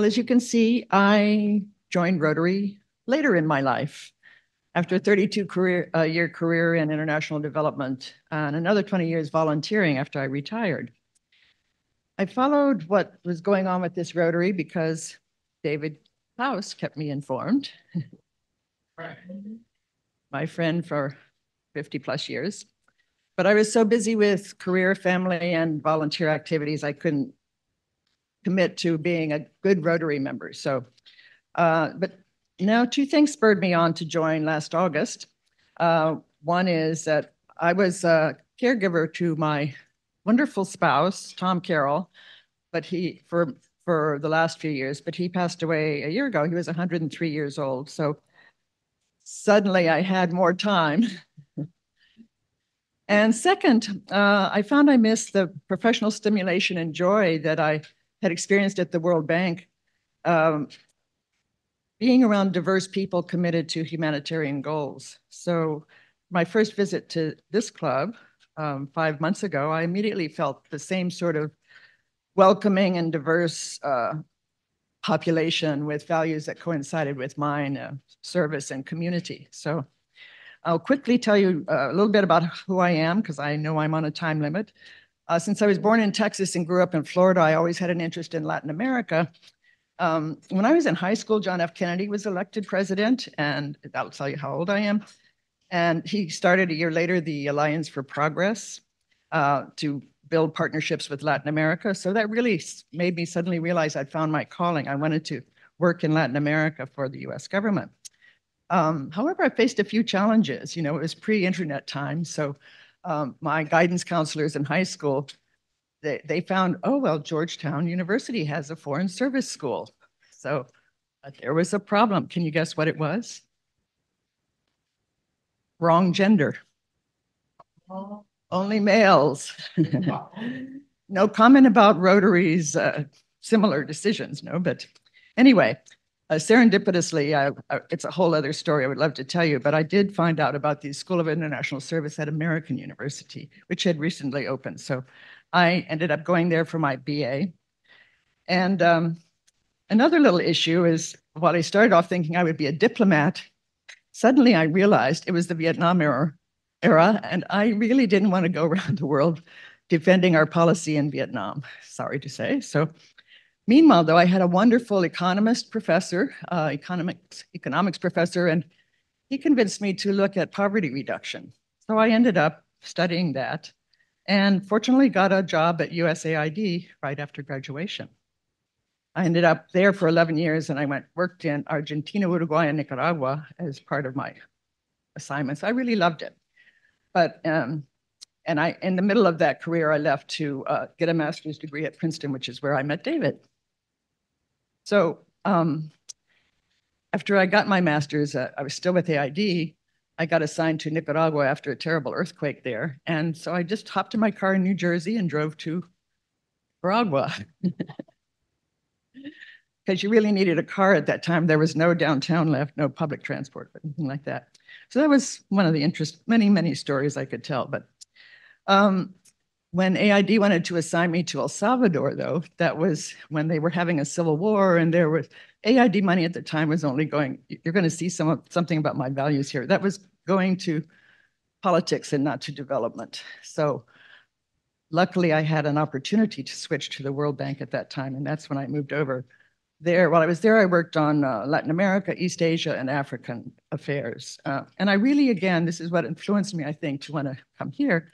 Well, as you can see, I joined Rotary later in my life after a 32-year career in international development and another 20 years volunteering after I retired. I followed what was going on with this Rotary because David House kept me informed, my friend for 50 plus years. But I was so busy with career, family, and volunteer activities, I couldn't commit to being a good Rotary member. But now two things spurred me on to join last August. One is that I was a caregiver to my wonderful spouse, Tom Carroll, but for the last few years, but he passed away a year ago. He was 103 years old. So suddenly I had more time. And second, I found I missed the professional stimulation and joy that I had experienced at the World Bank, being around diverse people committed to humanitarian goals. So my first visit to this club 5 months ago, I immediately felt the same sort of welcoming and diverse population with values that coincided with mine, service and community. So I'll quickly tell you a little bit about who I am, because I know I'm on a time limit. Since I was born in Texas and grew up in Florida, I always had an interest in Latin America. When I was in high school, John F. Kennedy was elected president, and that'll tell you how old I am. And he started a year later the Alliance for Progress to build partnerships with Latin America. So that really made me suddenly realize I'd found my calling. I wanted to work in Latin America for the US government. However, I faced a few challenges. It was pre-internet time. So my guidance counselors in high school, they found, oh, well, Georgetown University has a foreign service school. So there was a problem. Can you guess what it was? Wrong gender. Only males. No comment about Rotary's similar decisions, no, but anyway, serendipitously, it's a whole other story I would love to tell you, but I did find out about the School of International Service at American University, which had recently opened. So I ended up going there for my BA. And another little issue is, while I started off thinking I would be a diplomat, suddenly I realized it was the Vietnam era, and I really didn't want to go around the world defending our policy in Vietnam, sorry to say. So meanwhile, though, I had a wonderful economist professor, economics professor, and he convinced me to look at poverty reduction. So I ended up studying that and fortunately got a job at USAID right after graduation. I ended up there for 11 years, and I worked in Argentina, Uruguay, and Nicaragua as part of my assignments. I really loved it. But in the middle of that career, I left to get a master's degree at Princeton, which is where I met David. So after I got my master's, I was still with AID. I got assigned to Nicaragua after a terrible earthquake there. And so I just hopped in my car in New Jersey and drove to Nicaragua. Because you really needed a car at that time. There was no downtown left, no public transport, but anything like that. So that was one of the many, many stories I could tell. But when AID wanted to assign me to El Salvador, though, that was when they were having a civil war, and there was AID money at the time was only going, you're going to see something about my values here. That was going to politics and not to development. So luckily, I had an opportunity to switch to the World Bank at that time, and that's when I moved over there. While I was there, I worked on Latin America, East Asia, and African affairs. And I really, again, this is what influenced me, I think, to want to come here.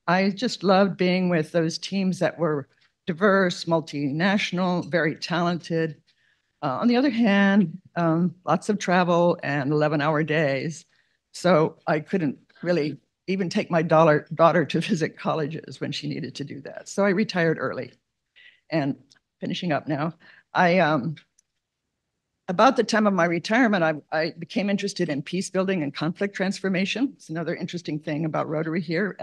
I just loved being with those teams that were diverse, multinational, very talented. On the other hand, lots of travel and 11-hour days. So I couldn't really even take my daughter to visit colleges when she needed to do that. So I retired early. And finishing up now, about the time of my retirement, I became interested in peace building and conflict transformation. It's another interesting thing about Rotary here.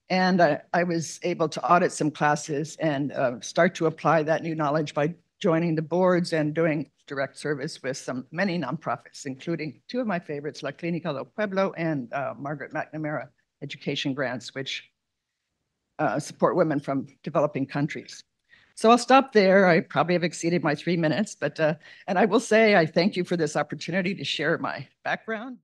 And I was able to audit some classes and start to apply that new knowledge by joining the boards and doing direct service with many nonprofits, including two of my favorites, La Clínica del Pueblo and Margaret McNamara Education Grants, which support women from developing countries. So I'll stop there. I probably have exceeded my 3 minutes, but and I will say I thank you for this opportunity to share my background.